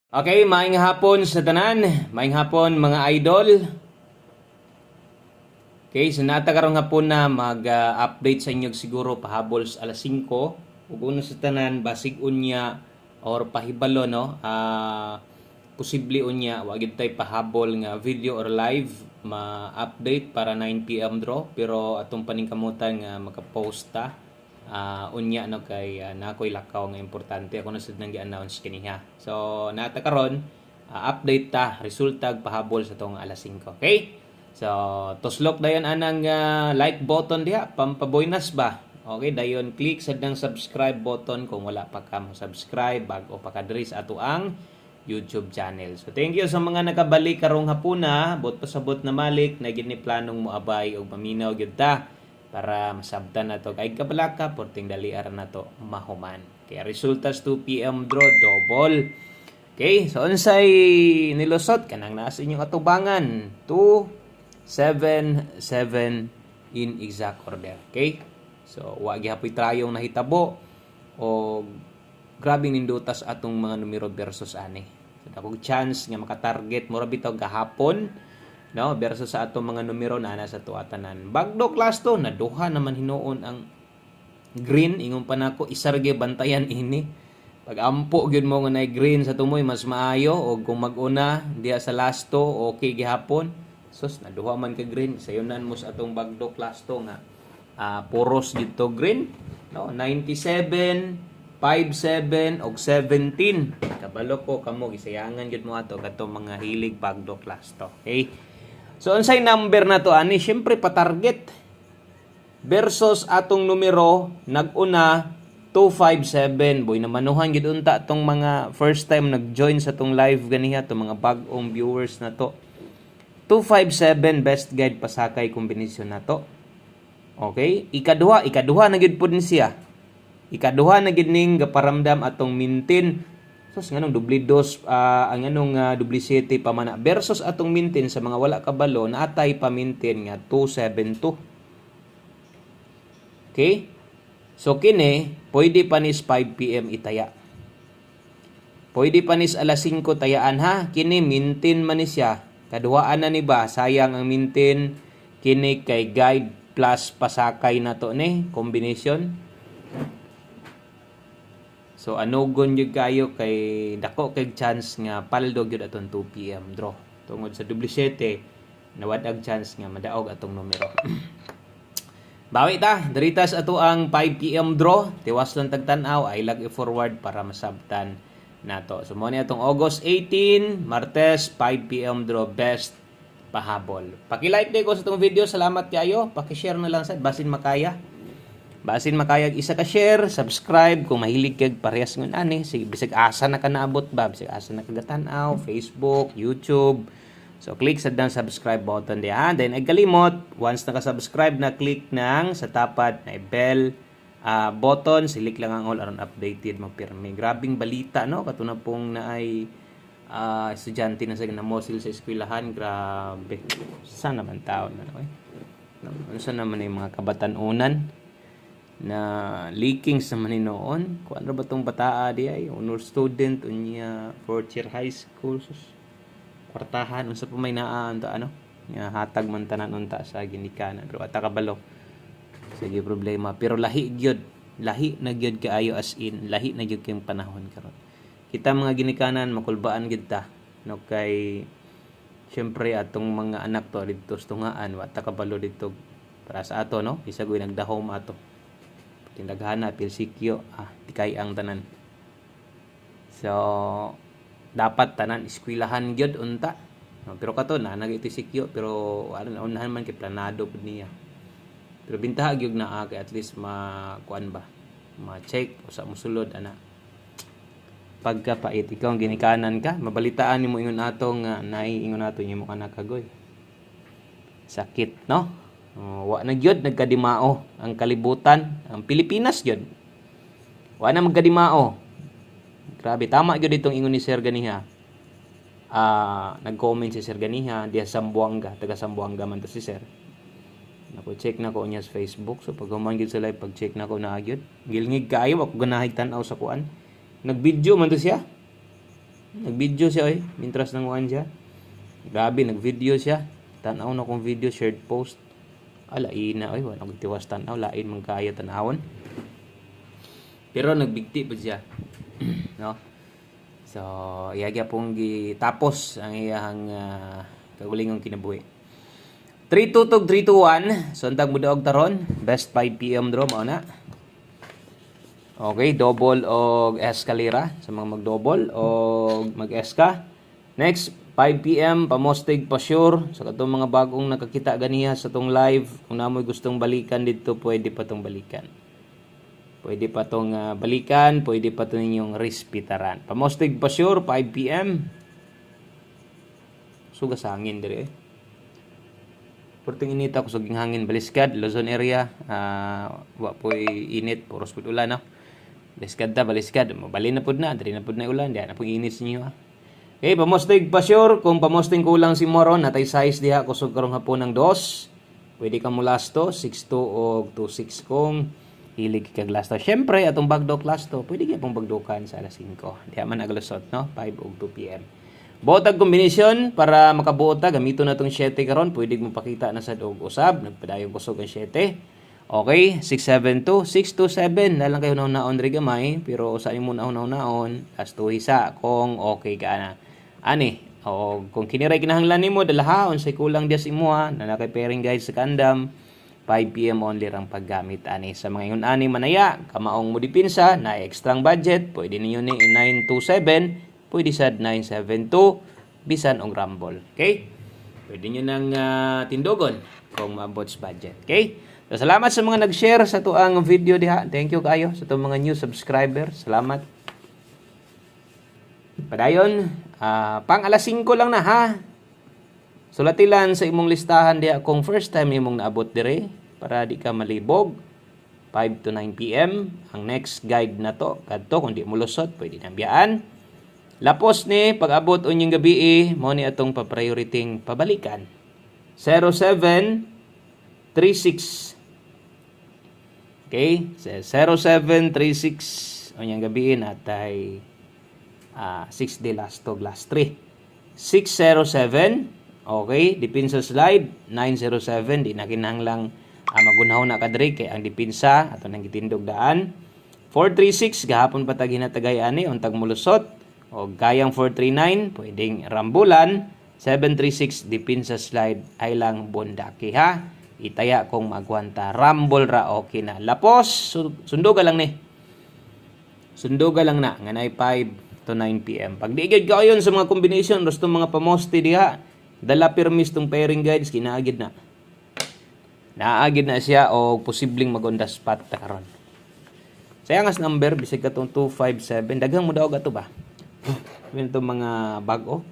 Okay, maayong hapon sa tanan. Maayong hapon mga idol. Okay, so nata karong hapon na mag-update sa inyo siguro pahabol sa alas 5. Ug uno sa tanan basig unya or pahibalo no. Posible unya wa gyud tay pahabol nga video or live ma-update para 9 PM draw pero atong paningkamutan nga maka-post ta. Unya no kay nakoy lakaw nga importante ako na sad nang gi-announce kaniha. So nata karon update ta resulta pahabol sa tong alas 5. Okay? So tuslok dayon anang like button diha pampaboynas ba. Okay, dayon click sad ng subscribe button kung wala pa ka mo subscribe bago pa ka diri sa ato ang YouTube channel. So thank you sa mga nakabalik karong hapuna, bot pasabot na malik na gid ni planong moabay og maminaw gyud ta para masabtan na to kay kabalaka porting daliar na to mahuman. Kaya resultas 2 PM draw double. Okay, so unsay nilusot kanang naa sa inyong atubangan 2-7-7 in exact order. Okay? So wa gyapon trayong nahitabo o grabing nindutas atong mga numero versus ani. So dakog chance nga maka-target mura bitaw gahapon no versus sa atong mga numero na sa tuatanan. Bagdo class to na duha naman hinuon ang green ingon pa nako isarge bantayan ini. Pag ampo gyud mo nga nay green sa tumoy mas maayo o kung mag-una diya sa last to okay gihapon. Sus na duha man ka green sayonan mo sa atong bagdo class to nga puros dito green no 97 57 og 17 kabalo ko kamo gisayangan gyud mo ato katong mga hilig bagdo class to. Okay? So unsay number na to ani syempre pa-target versus atong numero nag-una 257 boy namanuhan gyud unta tong mga first time nag-join sa tong live ganiha tong mga bag-ong viewers na to. 257 best guide pasakay kombinasyon na to. Okay? Ikaduha na gyud pud ni siya. Ikaduha na gid ning gaparamdam atong mintin. Sus nganong dubli dos ang anong duplicity pa man versus atong mintin sa mga wala kabalo na atay pa mintin nga 272. Okay? So kini pwede panis 5 PM itaya. Pwede panis alas 5 tayaan ha. Kini mintin man ni siya. Kaduhaan na ni ba sayang ang mintin kini kay guide plus pasakay na to ni combination. So anugon gyud kayo kay dako kay chance nga paldo gyud aton 2 PM draw. Tungod sa duplicity nawad ang chance nga madaog atong numero. Bawi ta, diritas ato ang 5 PM draw. Tiwas lang tagtan-aw, ay lag i-forward para masabtan nato. So mo ni atong August 18, Martes 5 PM draw best pahabol. Paki-like day ko sa itong video. Salamat kayo. Paki-share na lang sa basin makaya. Basin makayag isa ka share, subscribe kung mahilig kag parehas ngon ani. Sige bisag asa na ka naabot ba, bisag asa na kagatan-aw, Facebook, YouTube. So click sa dang subscribe button diha. Then ay kalimot, once naka-subscribe na click nang sa tapad na bell button, select lang ang all aron updated magpirmi. Grabing balita no, katuna pong naay estudyante na sa namosil sa eskwelahan, grabe. Sana man taon na okay. Unsa naman yung mga kabatan-unan na leakings naman noon. Kung ano ba itong bataa di ay honor student unya fourth year high school kwartahan unsa pa may naan ta ano nga hatag man tanan unta sa ginikanan pero ata kabalo sige problema pero lahi na gyud kaayo as in lahi na gyud kayong panahon karon kita mga ginikanan makulbaan gyud ta no kay syempre atong mga anak to didto tungaan wa ta kabalo didto para sa ato no bisag uy nagdahom ato tindaghana pilsikyo tikay ang tanan so dapat tanan eskwelahan gyud unta no, pero kato na nagiti sikyo pero ano unahan man kay planado pud niya pero bintaha gyud na kay at least kuan ba ma-check usa mo sulod ana pagkapait ikaw ang ginikanan ka mabalitaan nimo ingon ato nga naay ingon ato nimo anak kagoy sakit no wa na gyud nagkadimao ang kalibutan ang Pilipinas gyud wa na magkadimao. Grabe, tama gyud itong ingon ni Sir ganiha. Nag-comment si Sir ganiha diha sa Sambuanga, taga Sambuanga man to si Sir. Nako check na ko niya sa Facebook. So pag human gyud sa live, pag check na ko na gyud. Gilngig kaayo ako ganahig tan-aw sa kuan. Nag-video man to siya. Nag-video siya mintras nang uwan siya. Grabe, nag-video siya. Tanaw na kong video, shared post. Lain na, wala akong tiwas tanaw, lain man kaya tanawon. Pero nagbigti pa siya. No? So, iyagya pong gitapos ang iyang kagulingong kinabuhi. 3-2 3-2-1. Suntag mo daog taron. Best 5 PM draw, mao na. Okay, double og escalera sa mga mag-double o mag-eska. Next, 5 PM, pamostig pa sure. So, katong mga bagong nakakita ganiya sa tong live, kung namoy gustong balikan dito, pwede pa tong balikan. Pwede pa tong balikan, pwede pa to ninyong respitaran. Pamostig pa sure, 5 PM. Sugas hangin dire. Purting inita ko suging hangin Baliskad, Luzon area. Wa po'y init, puros pud ulan, no? Baliskad ta, Baliskad. Mabali na pud na, diri na pud na ulan, di na pud init ninyo, ha. Okay, pamostig pa sure. Kung pamosting kulang si Moron, natay size diha kusog karong hapon ng 2. Pwede ka mulasto, 6'2 o 2'6 kung hilig kag lasto. Syempre, atong bagdok lasto, pwede ka pong bagdokan sa alas 5. Diha man naglusot, no? 5 o 2 PM. Buotag kombinasyon para makabuot ta, gamito na tong 7 karon, pwede mo pakita na sa og usab, nagpadayong kusog ang 7. Okay, 672, 627, na lang kayo naon ri gamay, pero usain mo naon as tuhisa kung okay ka na. Ani, o kung kiniray kinahanglan nimo dalaha unsay kulang dias imuha, na nakay pairing guys sa kandam, 5 PM only rang paggamit ani. Sa mga ingon ani manaya, kamaong mo dipinsa na extrang budget, pwede ninyo ni 927, pwede sad 972, bisan og rumble. Okay? Pwede nyo nang tindogon kung maabot sa budget. Okay? So, salamat sa mga nag-share sa tuang video diha. Thank you kayo sa tuang mga new subscriber. Salamat. Padayon, pang alas 5 lang na, ha? Sulatilan sa imong listahan diha kung first time imong naabot dire para di ka malibog. 5 to 9 PM ang next guide na to. Kadto kung di mo lusot, pwede nang biyaan. Lapos ni pag-abot unyong gabi mo ni atong pa-prioriting pabalikan. 0736. Okay? 0736 unyong gabi natay 6 de last 3. 607. Okay, dipinsa slide 907 di na kinahanglang magunhaw na kadre kay ang dipinsa ato nang gitindog daan. 436 gahapon patag hinatagay ani untag mulusot o gayang 439 pwedeng rambulan. 736 dipinsa slide ay lang bondaki, ha. Itaya kung magwanta rumble ra okay na. Lapos sunduga lang ni. Sunduga lang na nga nay 5 to 9 PM. Pag diigid ka ayon sa mga combination gusto mga pamosti diha, dala permis tong pairing guides kinaagid na. Naagid na siya o posibleng mag-on the spot ta karon. Sayang as number bisig katong 257 daghang mo daw gato ba? Ito mga bago.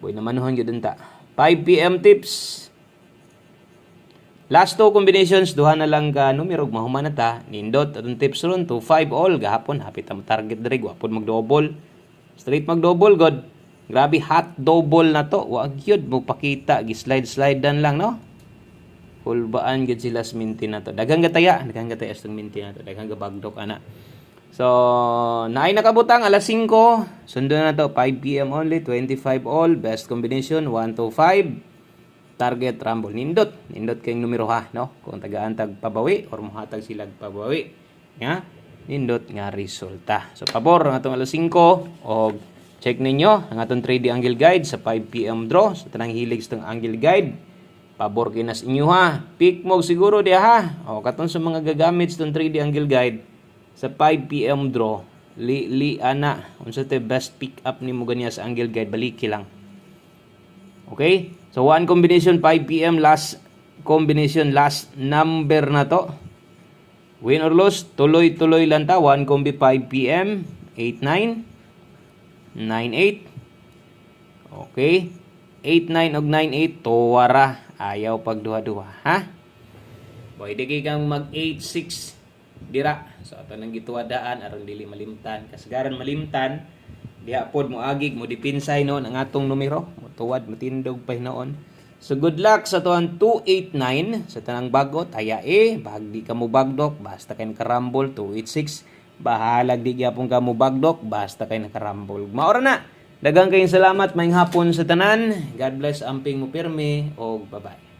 Boy namanuhan gyud ta. 5 PM tips. Last two combinations duha na lang ka numero mahuman na ta. Nindot atong tips ron to 5 all gahapon hapit ang target diri gahapon mag-double. Straight mag-double god. Grabe hot double na to. Wa gyud mo pakita gi-slide dan lang, no. Hulbaan gyud sila sa minti na to. Daghang gataya sa minti na to. Daghang gabagdok ana. So, naay nakabutang alas 5. Sundo na to 5 PM only, 25 all, best combination 1 to 5. Target rumble nindot kayong numero, ha, no. Kung tagaan tag pabawi or mohatag sila pabawi, nga nindot nga resulta. So pabor ang atong alas 5 og check ninyo ang atong 3D angle guide sa 5 PM draw. So tanang hilig sa angle guide, pabor kinas inyo, ha. Pick mo siguro diha, ha. O katon sa mga gagamit sa 3D angle guide sa 5 PM draw, li ana unsa te best pick up nimo ganiya sa angle guide, baliki lang. Okay? So one combination 5 PM, last combination, last number na to. Win or lose, tuloy-tuloy lang ta. 1 combi 5 PM, 89, 98. Okay? 89 og 98, tuwara. Ayaw pag duha-duha, ha? Pwede kang mag 86 dira. So ato nang gituwadaan aron dili malimtan. Kasagaran malimtan, diha pod mo agig mo dipinsay no ang atong numero. Tuwad matindog pa hinoon. So good luck sa tuan 289 sa tanang bagot. Aya bag di ka mo bagdok basta kay nakarambol. 286 bahalag di gyapon ka mo bagdok basta kay nakarambol. Maora na Daghang kayong salamat, maayong hapon sa tanan. God bless, amping mo pirmi, o bye-bye.